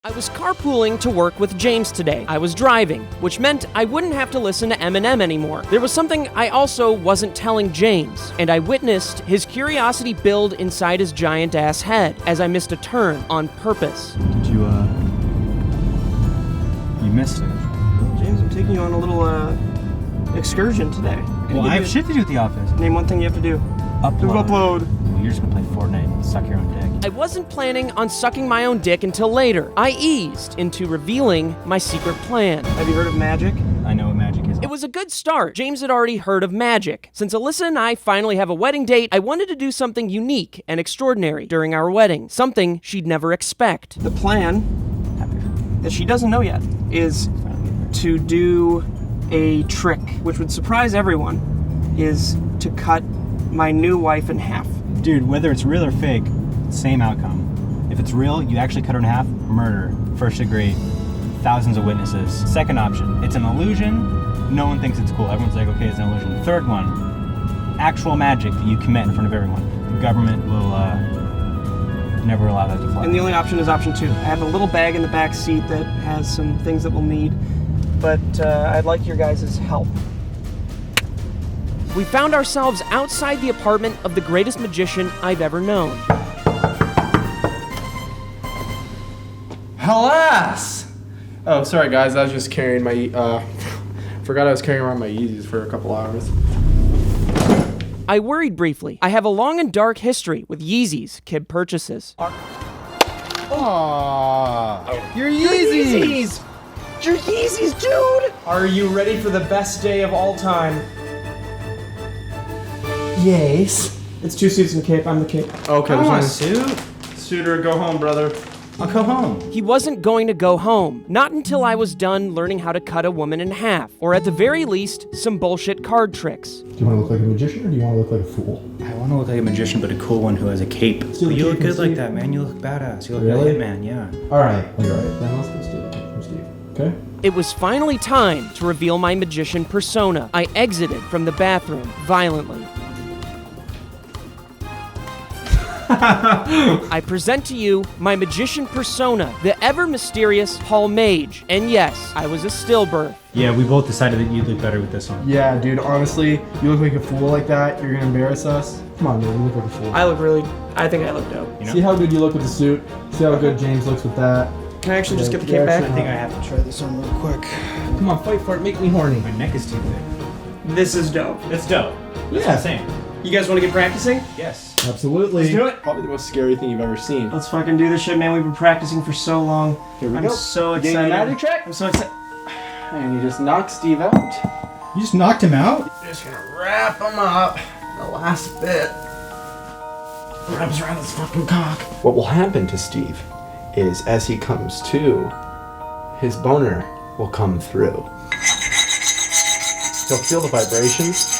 I was carpooling to work with James today. I was driving, which meant I wouldn't have to listen to Eminem anymore. There was something I also wasn't telling James, and I witnessed his curiosity build inside his giant-ass head as I missed a turn on purpose. Did you missed it. James, I'm taking you on a little, excursion today. Well, I have shit to do at the office. Name one thing you have to do. Upload. Well, you're just gonna play Fortnite and suck your own dick. I wasn't planning on sucking my own dick until later. I eased into revealing my secret plan. Have you heard of magic? I know what magic is. It was a good start. James had already heard of magic. Since Alyssa and I finally have a wedding date, I wanted to do something unique and extraordinary during our wedding. Something she'd never expect. The plan, that she doesn't know yet, is to do a trick, which would surprise everyone, is to cut my new wife in half. Dude, whether it's real or fake, same outcome. If it's real, you actually cut her in half, murder, first degree, thousands of witnesses. Second option, it's an illusion, no one thinks it's cool. Everyone's like, okay, it's an illusion. Third one, actual magic that you commit in front of everyone. The government will never allow that to fly. And the only option is option 2. I have a little bag in the back seat that has some things that we'll need, but I'd like your guys' help. We found ourselves outside the apartment of the greatest magician I've ever known. Alas! Oh, sorry guys, I was just carrying my, forgot I was carrying around my Yeezys for a couple hours. I worried briefly. I have a long and dark history with Yeezys kid purchases. Aww, your Yeezys! Your Yeezys, dude! Are you ready for the best day of all time? Yes. It's 2 suits and a cape. I'm the cape. Okay, I there's want a only suit. Suitor, go home, brother. I'll go home. He wasn't going to go home, not until I was done learning how to cut a woman in half, or at the very least, some bullshit card tricks. Do you want to look like a magician or do you want to look like a fool? I want to look like a magician, but a cool one who has a cape. Steal the You look cape good from like Steve. that, man. You look badass. You look Really? like a hitman, yeah. Alright, you're right. Then let's go steal the cape from Steve. Okay? It was finally time to reveal my magician persona. I exited from the bathroom violently. I present to you my magician persona, the ever-mysterious Hall Mage. And yes, I was a stillbirth. Yeah, we both decided that you'd look better with this one. Yeah, dude, honestly, you look like a fool like that, you're gonna embarrass us. Come on, man, you look like a fool. I think I look dope. You know? See how good you look with the suit? See how good James looks with that? Can I actually just get the cape Yeah, back? actually, I think I have to try this on real quick. Come on, fight for it, make me horny. My neck is too thick. This is dope. That's dope. That's Yeah. insane. You guys want to get practicing? Yes. Absolutely. Let's do it. Probably the most scary thing you've ever seen. Let's fucking do this shit, man. We've been practicing for so long. Here we I'm go. so You getting excited. the magic trick? I'm so excited. And you just knocked Steve out. You just knocked him out? Just gonna wrap him up. The last bit wraps around his fucking cock. What will happen to Steve is as he comes to, his boner will come through. He'll feel the vibrations.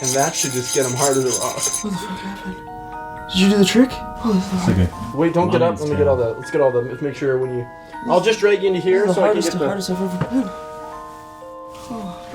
And that should just get him hard as a rock. What the fuck happened? Did you do the trick? Okay. Wait, don't get up. Lion's Let me tail. get all the. Let's get all the. Let's make sure when you. I'll just drag you into here The so I can hardest, get the the. hardest I've ever been.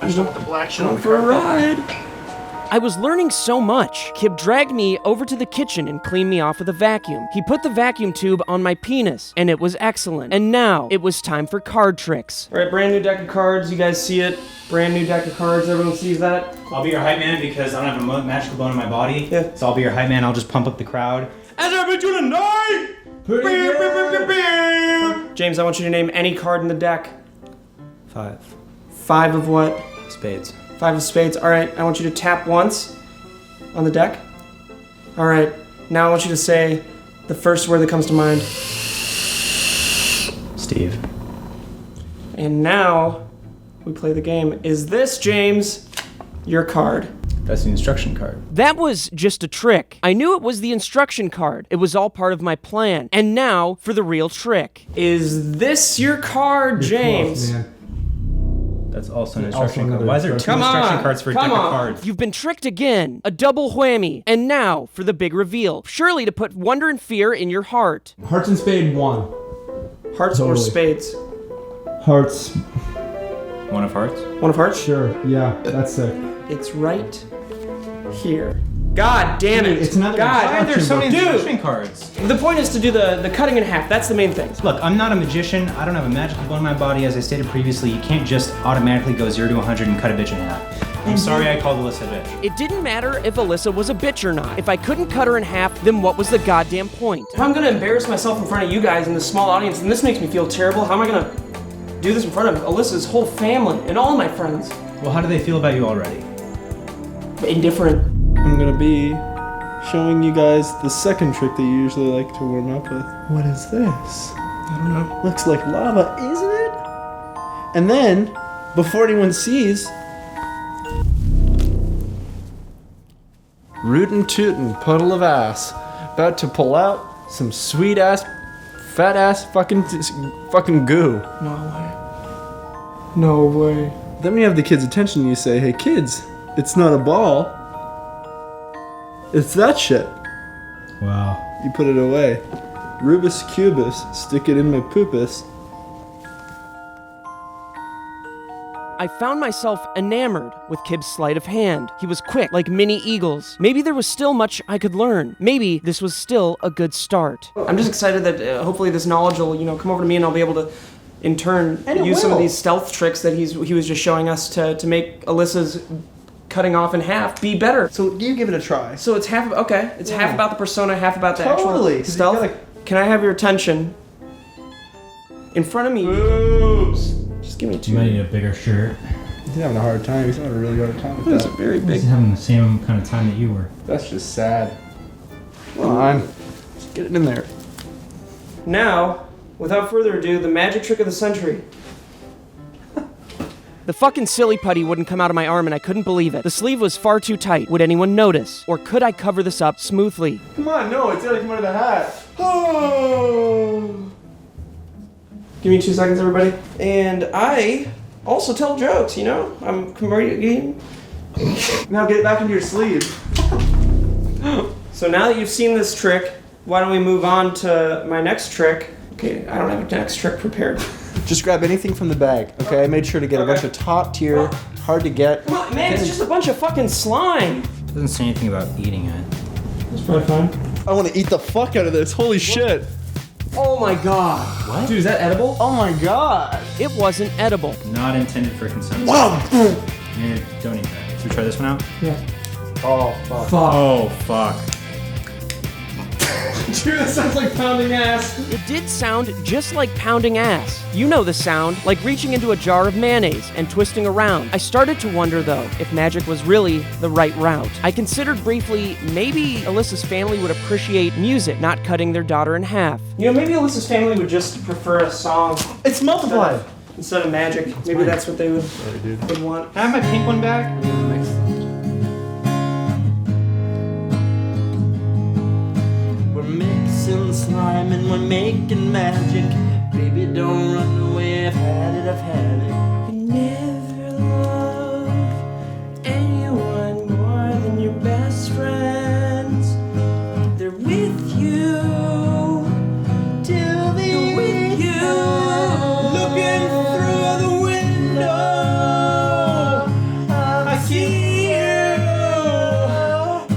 I just don't want the black shit on Going the for a carpet. ride. I was learning so much. Kib dragged me over to the kitchen and cleaned me off with a vacuum. He put the vacuum tube on my penis, and it was excellent. And now, it was time for card tricks. All right, brand new deck of cards. You guys see it? Brand new deck of cards. Everyone sees that? I'll be your hype man because I don't have a magical bone in my body. Yeah. So I'll be your hype man. I'll just pump up the crowd. As I bet you tonight. James, I want you to name any card in the deck. 5 5 of what? spades. 5 of spades. All right, I want you to tap once on the deck. All right, now I want you to say the first word that comes to mind. Steve. And now we play the game. Is this, James, your card? That's the instruction card. That was just a trick. I knew it was the instruction card. It was all part of my plan. And now for the real trick. Is this your card, James? Close, man. That's also an Also instruction card. another Why is there two instruction. Come instruction on, cards for a come deck of on. cards? You've been tricked again. A double whammy. And now for the big reveal. Surely to put wonder and fear in your heart. Hearts and spade 1. Hearts or Totally. spades? Hearts. 1 of hearts. 1 of hearts? Sure, yeah, that's sick. It's right here. God damn it. It's another God. instruction There's so book. many Instruction cards. The point is to do the cutting in half. That's the main thing. Look, I'm not a magician. I don't have a magical bone in my body. As I stated previously, you can't just automatically go 0 to 100 and cut a bitch in half. I'm sorry I called Alyssa a bitch. It didn't matter if Alyssa was a bitch or not. If I couldn't cut her in half, then what was the goddamn point? If I'm gonna embarrass myself in front of you guys in this small audience, and this makes me feel terrible, how am I gonna do this in front of Alyssa's whole family and all my friends? Well, how do they feel about you already? Indifferent. I'm gonna be showing you guys the second trick that you usually like to warm up with. What is this? I don't know. Looks like lava, isn't it? And then, before anyone sees, rootin' tootin' puddle of ass, about to pull out some sweet ass, fat ass fucking goo. No way. No way. Then when you have the kids' attention, you say, "Hey kids, it's not a ball. It's that shit." Wow. You put it away. Rubus cubus, stick it in my poopus. I found myself enamored with Kib's sleight of hand. He was quick, like mini eagles. Maybe there was still much I could learn. Maybe this was still a good start. I'm just excited that hopefully this knowledge will, come over to me and I'll be able to, in turn, use some of these stealth tricks that he was just showing us to make Alyssa's cutting off in half be better. So you give it a try. So it's half, okay, it's half about the persona, half about the Totally, actual 'cause you stealth. gotta- Can I have your attention? In front of me. Boobs. Just give me You might two. need a bigger shirt. He's having a hard time. He's having a really hard time with That's that. very big. He's having the same kind of time that you were. That's just sad. Come on. Just get it in there. Now, without further ado, the magic trick of the century. The fucking silly putty wouldn't come out of my arm and I couldn't believe it. The sleeve was far too tight. Would anyone notice? Or could I cover this up smoothly? Come on, no, it's gotta come out of the hat. Oh. Give me 2 seconds, everybody. And I also tell jokes, I'm comedian. Now get it back into your sleeve. So now that you've seen this trick, why don't we move on to my next trick? Okay, I don't have a next trick prepared. Just grab anything from the bag, okay? I made sure to get a bunch of top tier, hard to get. Come on, man, it's just a bunch of fucking slime. Doesn't say anything about eating it. That's probably fine. I want to eat the fuck out of this. Holy shit. Oh my god. What? Dude, is that edible? Oh my god. It wasn't edible. Not intended for consumption. Wow. Yeah, don't eat that. Should we try this one out? Yeah. Oh fuck. Oh, fuck. Dude, that sounds like pounding ass. It did sound just like pounding ass. You know the sound, like reaching into a jar of mayonnaise and twisting around. I started to wonder, though, if magic was really the right route. I considered briefly maybe Alyssa's family would appreciate music, not cutting their daughter in half. Maybe Alyssa's family would just prefer a song It's multiplied. instead of magic. Maybe that's what they would want. Can I have my pink one back? We're mixing slime and we're making magic. Baby, don't run away. I've had it, I've had it. You never loved anyone more than your best friends. They're with you till they're with you. Looking through the window, I see you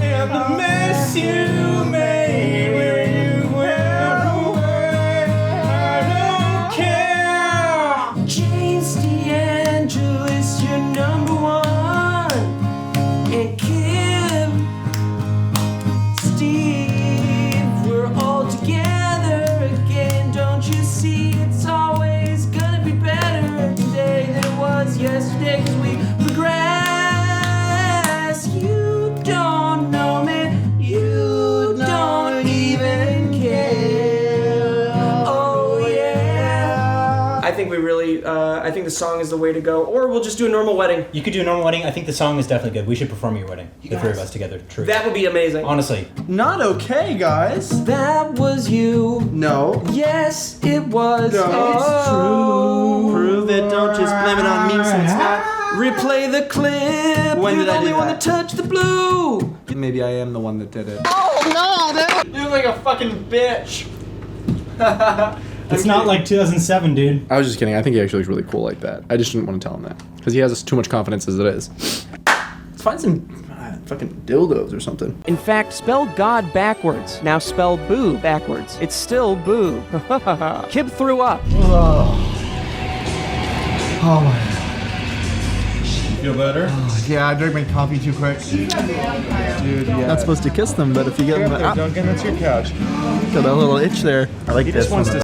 and the mess you made when you went away. I don't care. James DeAngelis, you're number one, and Kim, Steve, we're all together again. Don't you see? It's always gonna be better today than it was yesterday, 'cause we progress. You don't know me, you don't even care. Oh yeah. I think we really, I think the song is the way to go. Or we'll just do a normal wedding. You could do a normal wedding. I think the song is definitely good. We should perform your wedding. The three of us together. True. That would be amazing. Honestly. Not okay, guys. That was you. No. Yes, it was. No. It's true. Prove it. Don't just blame it on me since Replay the clip. When You're did I the only do one that? that touched the blue. Maybe I am the one that did it. Oh no, dude! You look like a fucking bitch. It's not like 2007, dude. I was just kidding. I think he actually looks really cool like that. I just didn't want to tell him that because he has too much confidence as it is. Let's find some fucking dildos or something. In fact, spell God backwards. Now spell boo backwards. It's still boo. Kib threw up. Oh my. Feel better? Yeah, I drank my coffee too quick. Dude, yeah. Not supposed to kiss them, but if you get them, Duncan, that's your couch. got a little itch there. I like this one.